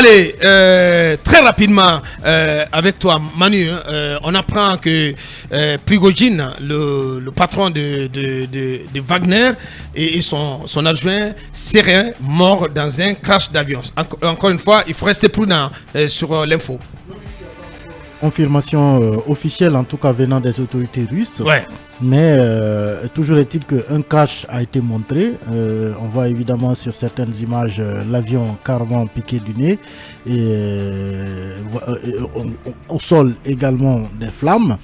Allez, très rapidement, avec toi, Manu, on apprend que Prigojine, le patron de Wagner et son adjoint seraient morts dans un crash d'avion. Encore une fois, il faut rester prudent sur l'info. Confirmation officielle, en tout cas venant des autorités russes. Ouais. Mais toujours est-il qu'un crash a été montré. On voit évidemment sur certaines images l'avion carrément piqué du nez et au sol également des flammes.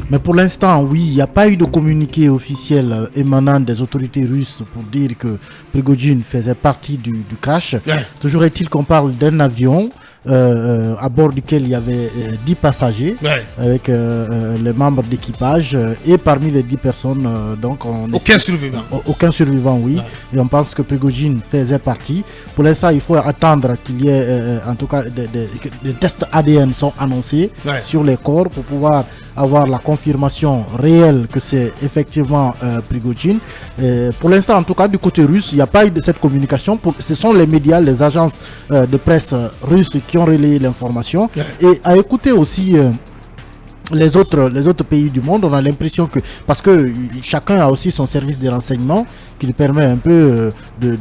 Mais pour l'instant, oui, il n'y a pas eu de communiqué officiel émanant des autorités russes pour dire que Prigojine faisait partie du crash. Ouais. Toujours est-il qu'on parle d'un avion à bord duquel il y avait 10 passagers, ouais, avec les membres d'équipage et parmi les 10 personnes donc aucun survivant. Aucun survivant, oui, ouais. Et on pense que Prigojine faisait partie. Pour l'instant, il faut attendre qu'il y ait en tout cas des tests ADN sont annoncés, ouais, sur les corps pour pouvoir avoir la confirmation réelle que c'est effectivement Prigojine. Pour l'instant, en tout cas, du côté russe, il n'y a pas eu de cette communication. Ce sont les médias, les agences de presse russes qui ont relayé l'information. Ouais. Et à écouter aussi les autres pays du monde, on a l'impression que, parce que chacun a aussi son service de renseignement qui lui permet un peu de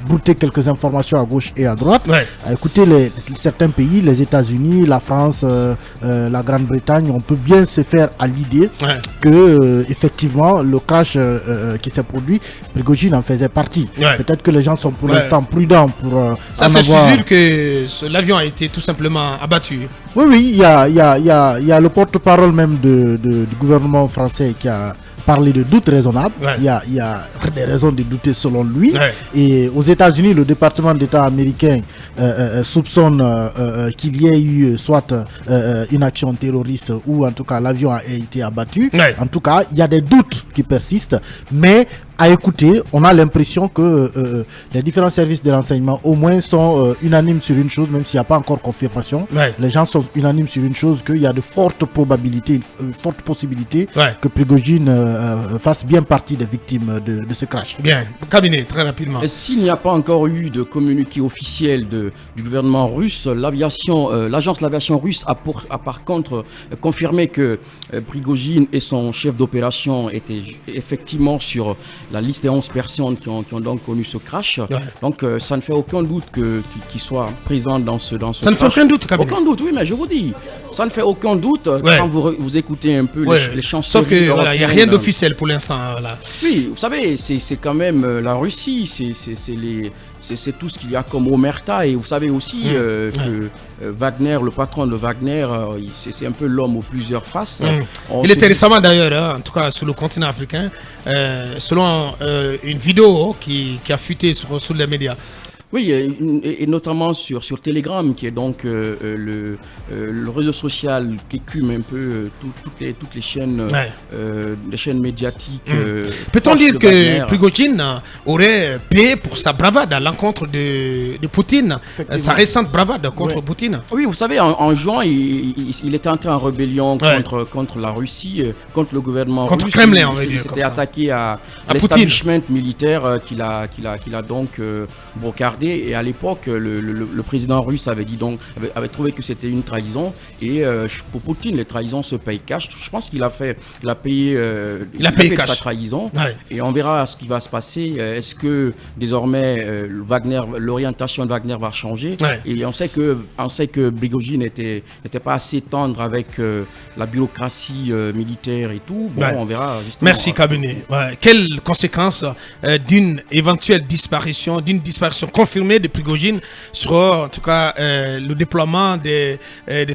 brouter quelques informations à gauche et à droite. Ouais. À écouter certains pays, les États-Unis, la France, la Grande-Bretagne, on peut bien se faire à l'idée, ouais, que effectivement le crash qui s'est produit, Prigojine en faisait partie. Ouais. Peut-être que les gens sont pour, ouais, l'instant prudents pour ça, c'est sûr que l'avion a été tout simplement abattu. Oui, oui, il y a le porte-parole même du gouvernement français qui a parler de doutes raisonnables. Ouais. Il y a des raisons de douter selon lui. Ouais. Et aux États-Unis, le département d'État américain soupçonne qu'il y ait eu soit une action terroriste ou en tout cas l'avion a été abattu. Ouais. En tout cas, il y a des doutes qui persistent, mais à écouter, on a l'impression que les différents services de renseignement au moins sont unanimes sur une chose, même s'il n'y a pas encore confirmation. Ouais. Les gens sont unanimes sur une chose, qu'il y a de fortes probabilités, une forte possibilité, ouais, que Prigojine fasse bien partie des victimes de ce crash. Bien, cabinet, très rapidement. Et s'il n'y a pas encore eu de communiqué officiel du gouvernement russe, l'agence de l'aviation russe a par contre confirmé que Prigojine et son chef d'opération étaient effectivement sur la liste des 11 personnes qui ont donc connu ce crash. Ouais. Donc ça ne fait aucun doute qu'ils soient présents dans ce ça crash. Ne fait aucun doute, cabinet. Aucun doute, oui, mais je vous dis, ça ne fait aucun doute, ouais, quand vous écoutez un peu, ouais, les chansons. Sauf que voilà, il n'y a rien d'officiel pour l'instant. Voilà. Oui, vous savez, c'est quand même la Russie, c'est tout ce qu'il y a comme omerta. Et vous savez aussi que Wagner, le patron de Wagner, c'est un peu l'homme aux plusieurs faces. Il était récemment d'ailleurs, en tout cas sur le continent africain, selon une vidéo qui a fuité sur les médias. Oui, et notamment sur Telegram, qui est donc le réseau social qui écume un peu toutes les chaînes, ouais, les chaînes médiatiques. Peut-on dire que Prigojine aurait payé pour sa bravade à l'encontre de Poutine, sa récente bravade contre, ouais, Poutine? Oui, vous savez, en juin, il était entré en rébellion, ouais, contre la Russie, contre le gouvernement contre russe. Kremlin, on va dire. Il s'était attaqué à l'establishment militaire qu'il a donc brocardé. Et à l'époque, le président russe avait trouvé que c'était une trahison. Et pour Poutine, les trahisons se payent cash. Je pense qu'il a payé sa trahison. Ouais. Et on verra ce qui va se passer. Est-ce que désormais l'orientation de Wagner va changer? Ouais. Et on sait que Prigojine n'était pas assez tendre avec la bureaucratie militaire et tout. Bon, ouais, on verra. Merci, cabinet. Ouais. Quelles conséquences d'une éventuelle disparition confirmée de Prigojine sur en tout cas le déploiement des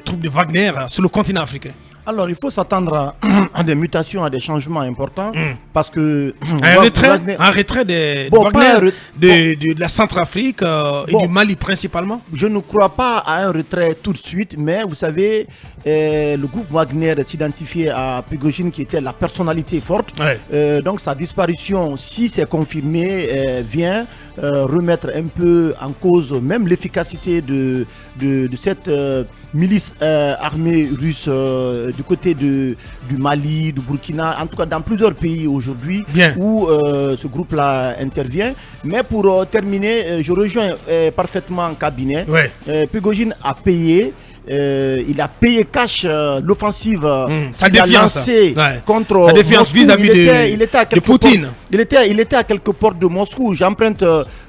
troupes de Wagner sur le continent africain? Alors, il faut s'attendre à des mutations, à des changements importants, parce que... Un retrait de Wagner de la Centrafrique et du Mali principalement? Je ne crois pas à un retrait tout de suite, mais vous savez, le groupe Wagner s'identifiait à Prigojine qui était la personnalité forte. Ouais. Donc sa disparition, si c'est confirmé, vient remettre un peu en cause même l'efficacité de cette milice armée russe du côté du Mali, du Burkina, en tout cas dans plusieurs pays aujourd'hui où ce groupe-là intervient. Mais pour terminer, je rejoins parfaitement Cabinet. Prigojine a payé. Il a payé cash l'offensive qu'il a lancée contre la défiance vis-à-vis de Poutine. Il était à quelques portes de Moscou. J'emprunte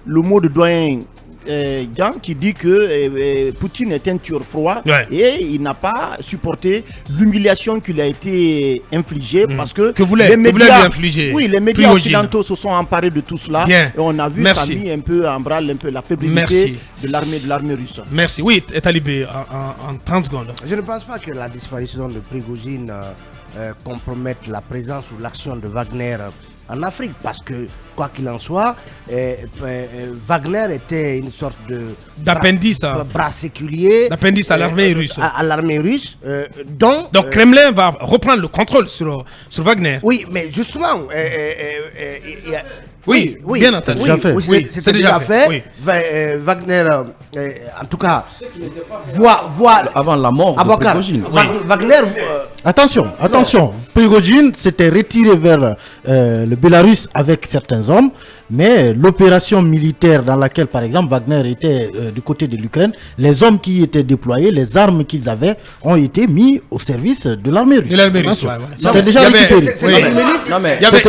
le mot de doyen Jean qui dit que Poutine est un tueur froid et il n'a pas supporté l'humiliation qui lui a été infligée parce que les médias occidentaux se sont emparés de tout cela et on a vu ça mis un peu en branle la fébrilité de l'armée russe. Merci. Oui, Talibé, en 30 secondes. Je ne pense pas que la disparition de Prigojine compromette la présence ou l'action de Wagner en Afrique, parce que quoi qu'il en soit, Wagner était une sorte d'appendice, bras séculier, d'appendice à l'armée russe. À l'armée russe, donc Kremlin va reprendre le contrôle sur Wagner. Oui, mais justement, oui, bien entendu. C'est déjà fait. Oui. Wagner, en tout cas, voit avant la mort de Prigojine. Wagner. Attention, Prigojine s'était retiré vers le Bélarus avec certains hommes, mais l'opération militaire dans laquelle, par exemple, Wagner était du côté de l'Ukraine, les hommes qui y étaient déployés, les armes qu'ils avaient, ont été mis au service de l'armée russe. C'était déjà récupéré.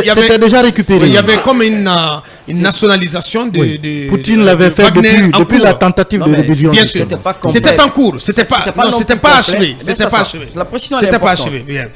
C'était déjà récupéré. Il y avait comme une nationalisation de Poutine l'avait fait depuis la tentative de rébellion. Bien sûr. C'était en cours. C'était pas achevé. La précision est importante. Bien.